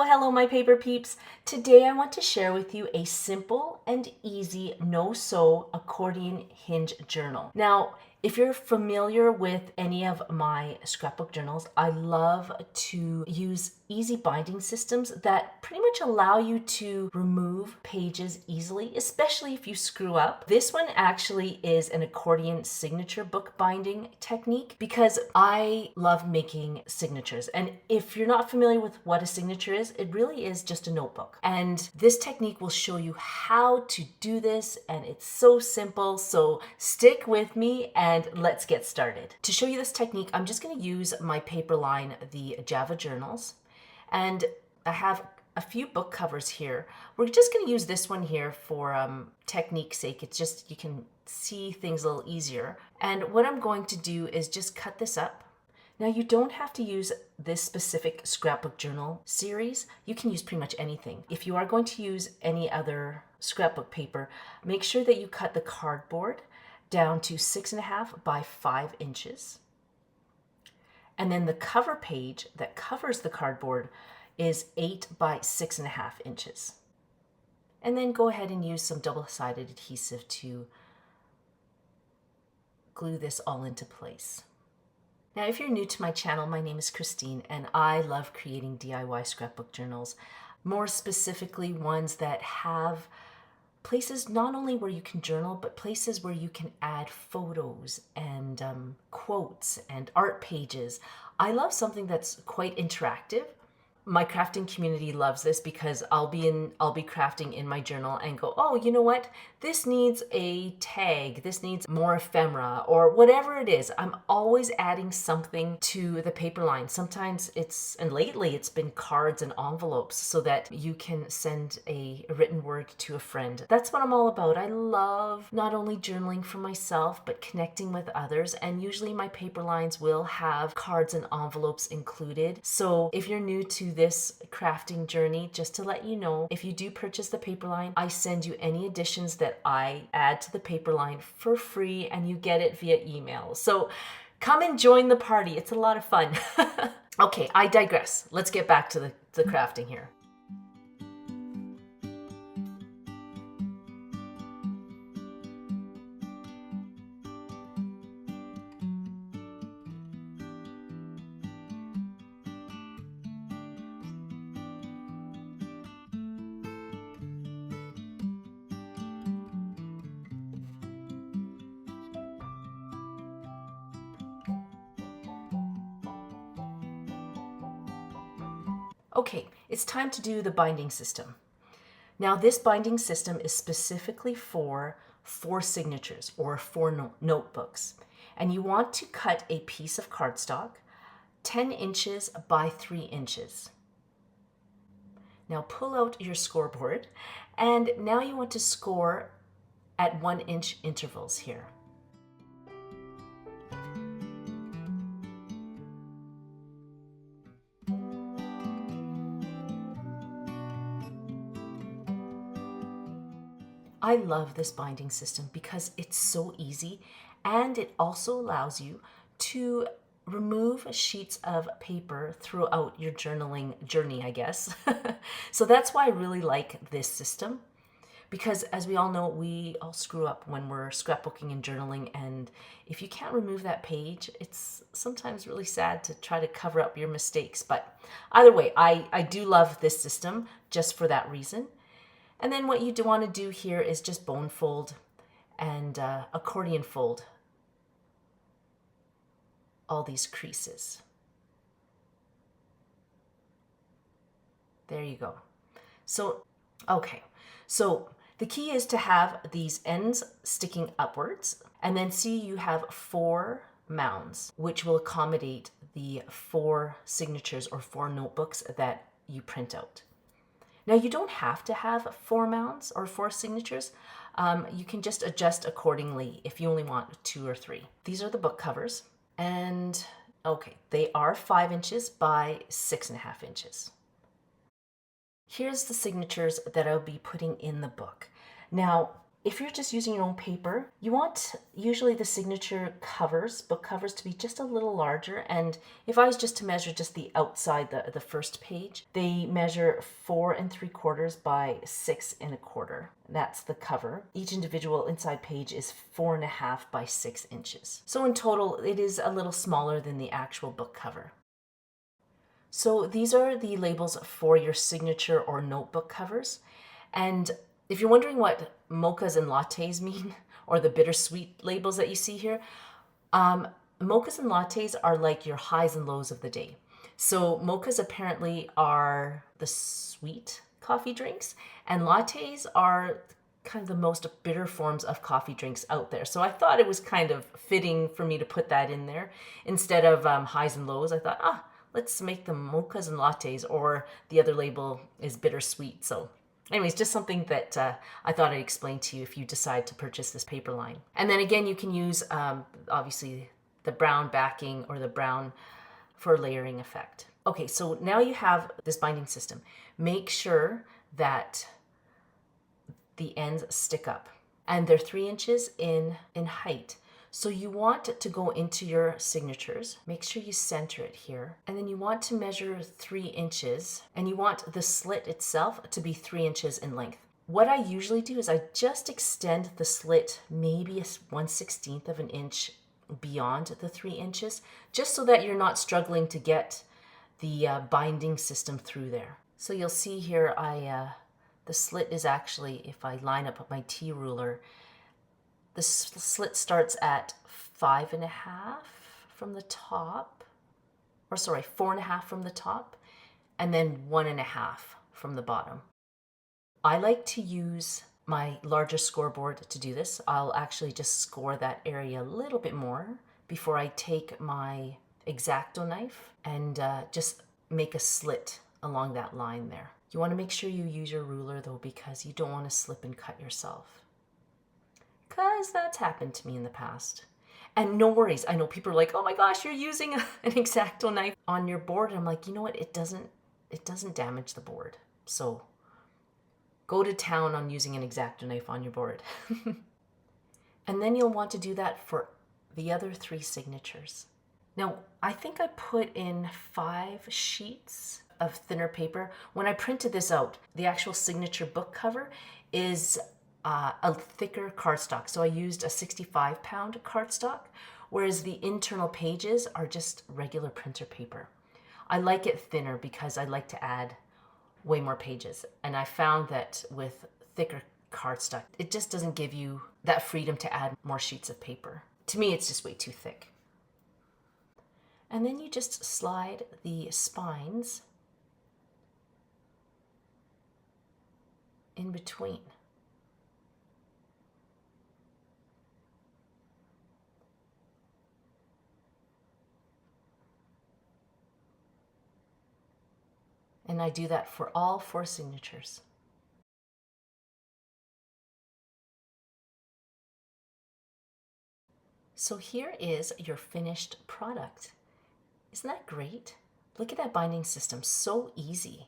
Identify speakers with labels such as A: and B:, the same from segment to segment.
A: Hello my paper peeps. Today I want to share with you a simple and easy no-sew accordion hinge journal. Now, if you're familiar with any of my scrapbook journals, I love to use easy binding systems that pretty much allow you to remove pages easily, especially if you screw up. This one actually is an accordion signature book binding technique because I love making signatures. And if you're not familiar with what a signature is, it really is just a notebook. And this technique will show you how to do this, and it's so simple. So stick with me and let's get started. To show you this technique, I'm just going to use my paper line, the Java journals, and I have a few book covers here. We're just going to use this one here for technique's sake. It's just you can see things a little easier. And what I'm going to do is just cut this up. Now, you don't have to use this specific scrapbook journal series. You can use pretty much anything. If you are going to use any other scrapbook paper, make sure that you cut the cardboard down to 6.5 by 5 inches. And then the cover page that covers the cardboard is 8 by 6.5 inches. And then go ahead and use some double-sided adhesive to glue this all into place. Now, if you're new to my channel, my name is Christine, and I love creating DIY scrapbook journals, more specifically ones that have places not only where you can journal, but places where you can add photos and quotes and art pages. I love something that's quite interactive. My crafting community loves this because I'll be crafting in my journal and go, oh, you know what? This needs a tag. This needs more ephemera or whatever it is. I'm always adding something to the paper line. Sometimes and lately it's been cards and envelopes so that you can send a written word to a friend. That's what I'm all about. I love not only journaling for myself, but connecting with others. And usually my paper lines will have cards and envelopes included. So if you're new to this crafting journey, just to let you know, if you do purchase the paper line, I send you any additions that I add to the paper line for free, and you get it via email. So come and join the party. It's a lot of fun. Okay, I digress. Let's get back to the crafting here. Okay, it's time to do the binding system. Now, this binding system is specifically for signatures or notebooks. And you want to cut a piece of cardstock 10 inches by 3 inches. Now pull out your scoreboard, and now you want to score at 1 inch intervals here. I love this binding system because it's so easy, and it also allows you to remove sheets of paper throughout your journaling journey, I guess. So that's why I really like this system, because as we all know, we all screw up when we're scrapbooking and journaling, and if you can't remove that page, it's sometimes really sad to try to cover up your mistakes. But either way, I do love this system just for that reason. And then what you do want to do here is just bone fold and accordion fold all these creases. There you go. So, okay. So the key is to have these ends sticking upwards, and then see you have 4 mounds, which will accommodate the 4 signatures or 4 notebooks that you print out. Now, you don't have to have 4 mounds or 4 signatures. You can just adjust accordingly if you only want 2 or 3. These are the book covers, and okay, they are 5 inches by 6.5 inches. Here's the signatures that I'll be putting in the book. Now, If you're just using your own paper, you want usually the signature covers, book covers, to be just a little larger. And if I was just to measure just the outside, the first page, they measure 4 3/4 by 6 1/4. That's the cover. Each individual inside page is 4.5 by 6 inches. So in total, it is a little smaller than the actual book cover. So these are the labels for your signature or notebook covers. And if you're wondering what mochas and lattes mean, or the bittersweet labels that you see here, mochas and lattes are like your highs and lows of the day. So mochas apparently are the sweet coffee drinks, and lattes are kind of the most bitter forms of coffee drinks out there. So I thought it was kind of fitting for me to put that in there. Instead of highs and lows, I thought, let's make them mochas and lattes, or the other label is bittersweet. So anyways, just something that I thought I'd explain to you if you decide to purchase this paper line. And then again, you can use obviously the brown backing or the brown for layering effect. Okay, so now you have this binding system. Make sure that the ends stick up, and they're 3 inches in height. So you want it to go into your signatures. Make sure you center it here. And then you want to measure 3 inches, and you want the slit itself to be 3 inches in length. What I usually do is I just extend the slit maybe 1/16 of an inch beyond the 3 inches, just so that you're not struggling to get the binding system through there. So you'll see here, the slit is actually, if I line up my T ruler, the slit starts at 5.5 from the top, or sorry, 4.5 from the top, and then 1.5 from the bottom. I like to use my larger scoreboard to do this. I'll actually just score that area a little bit more before I take my X-Acto knife and just make a slit along that line there. You want to make sure you use your ruler though, because you don't want to slip and cut yourself. Because that's happened to me in the past. And no worries, I know people are like, oh my gosh, you're using an X-Acto knife on your board. And I'm like, you know what, it doesn't damage the board. So go to town on using an X-Acto knife on your board. And then you'll want to do that for the other 3 signatures. Now, I think I put in 5 sheets of thinner paper. When I printed this out, the actual signature book cover is a thicker cardstock. So I used a 65-pound cardstock, whereas the internal pages are just regular printer paper. I like it thinner because I like to add way more pages. And I found that with thicker cardstock, it just doesn't give you that freedom to add more sheets of paper. To me, it's just way too thick. And then you just slide the spines in between. And I do that for all 4 signatures. So here is your finished product. Isn't that great? Look at that binding system, so easy.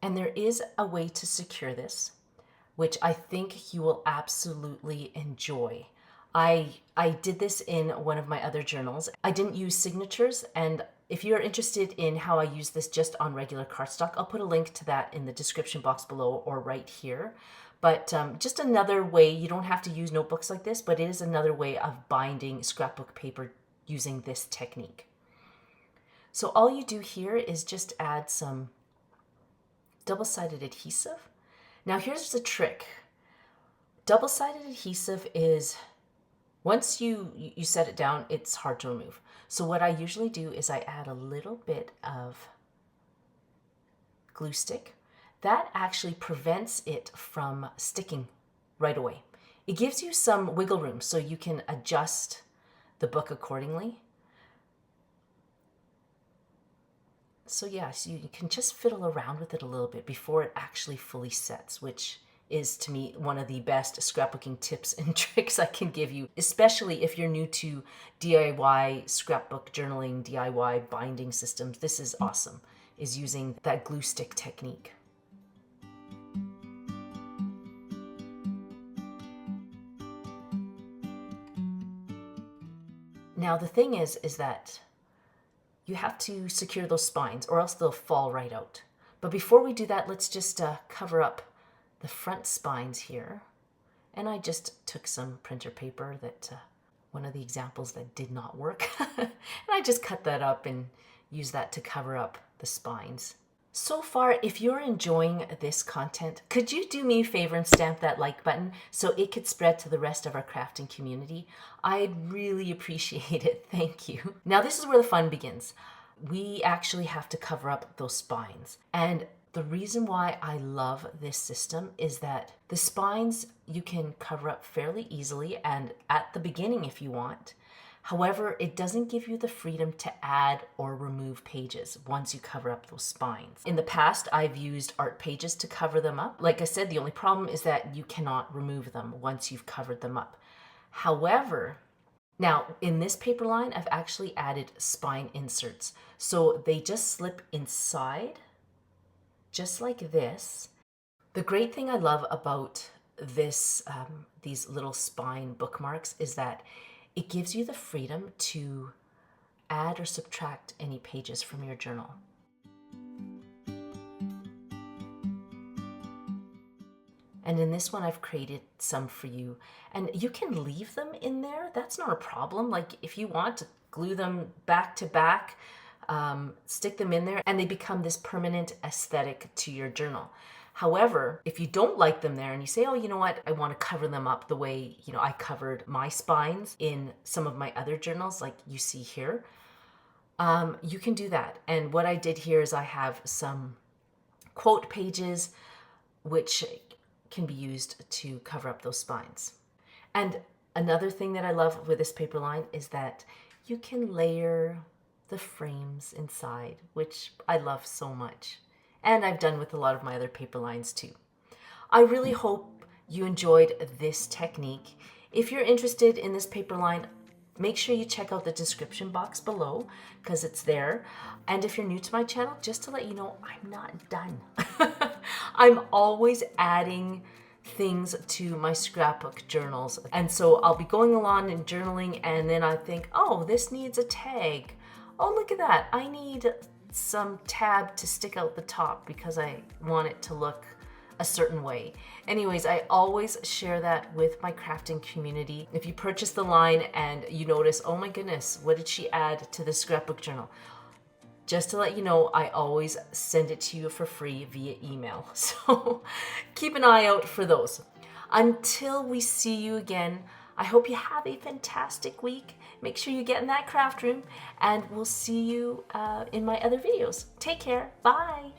A: And there is a way to secure this, which I think you will absolutely enjoy. I did this in one of my other journals. I didn't use signatures, and if you're interested in how I use this just on regular cardstock, I'll put a link to that in the description box below or right here. But just another way, you don't have to use notebooks like this, but it is another way of binding scrapbook paper using this technique. So all you do here is just add some double-sided adhesive. Now here's the trick. Double-sided adhesive is, once you set it down, it's hard to remove. So what I usually do is I add a little bit of glue stick. That actually prevents it from sticking right away. It gives you some wiggle room so you can adjust the book accordingly. So yes, you can just fiddle around with it a little bit before it actually fully sets, which is, to me, one of the best scrapbooking tips and tricks I can give you, especially if you're new to DIY scrapbook journaling, DIY binding systems. This is awesome, is using that glue stick technique. Now the thing is that you have to secure those spines or else they'll fall right out. But before we do that, let's just cover up the front spines here. And I just took some printer paper that, one of the examples that did not work. And I just cut that up and used that to cover up the spines. So far, if you're enjoying this content, could you do me a favor and stamp that like button so it could spread to the rest of our crafting community? I'd really appreciate it. Thank you. Now this is where the fun begins. We actually have to cover up those spines. And the reason why I love this system is that the spines you can cover up fairly easily and at the beginning if you want. However, it doesn't give you the freedom to add or remove pages once you cover up those spines. In the past, I've used art pages to cover them up. Like I said, the only problem is that you cannot remove them once you've covered them up. However, now in this paper line, I've actually added spine inserts. So they just slip inside, just like this. The great thing I love about this, these little spine bookmarks is that it gives you the freedom to add or subtract any pages from your journal. And in this one, I've created some for you. And you can leave them in there. That's not a problem. Like if you want to glue them back to back, stick them in there and they become this permanent aesthetic to your journal. However, if you don't like them there and you say, oh, you know what, I want to cover them up the way, I covered my spines in some of my other journals, like you see here, you can do that. And what I did here is I have some quote pages which can be used to cover up those spines. And another thing that I love with this paper line is that you can layer the frames inside, which I love so much. And I've done with a lot of my other paper lines too. I really hope you enjoyed this technique. If you're interested in this paper line, make sure you check out the description box below because it's there. And if you're new to my channel, just to let you know, I'm not done. I'm always adding things to my scrapbook journals. And so I'll be going along and journaling and then I think, oh, this needs a tag. Oh, look at that. I need some tab to stick out the top because I want it to look a certain way. Anyways, I always share that with my crafting community. If you purchase the line and you notice, oh my goodness, what did she add to the scrapbook journal? Just to let you know, I always send it to you for free via email. So keep an eye out for those. Until we see you again, I hope you have a fantastic week. Make sure you get in that craft room and we'll see you in my other videos. Take care. Bye.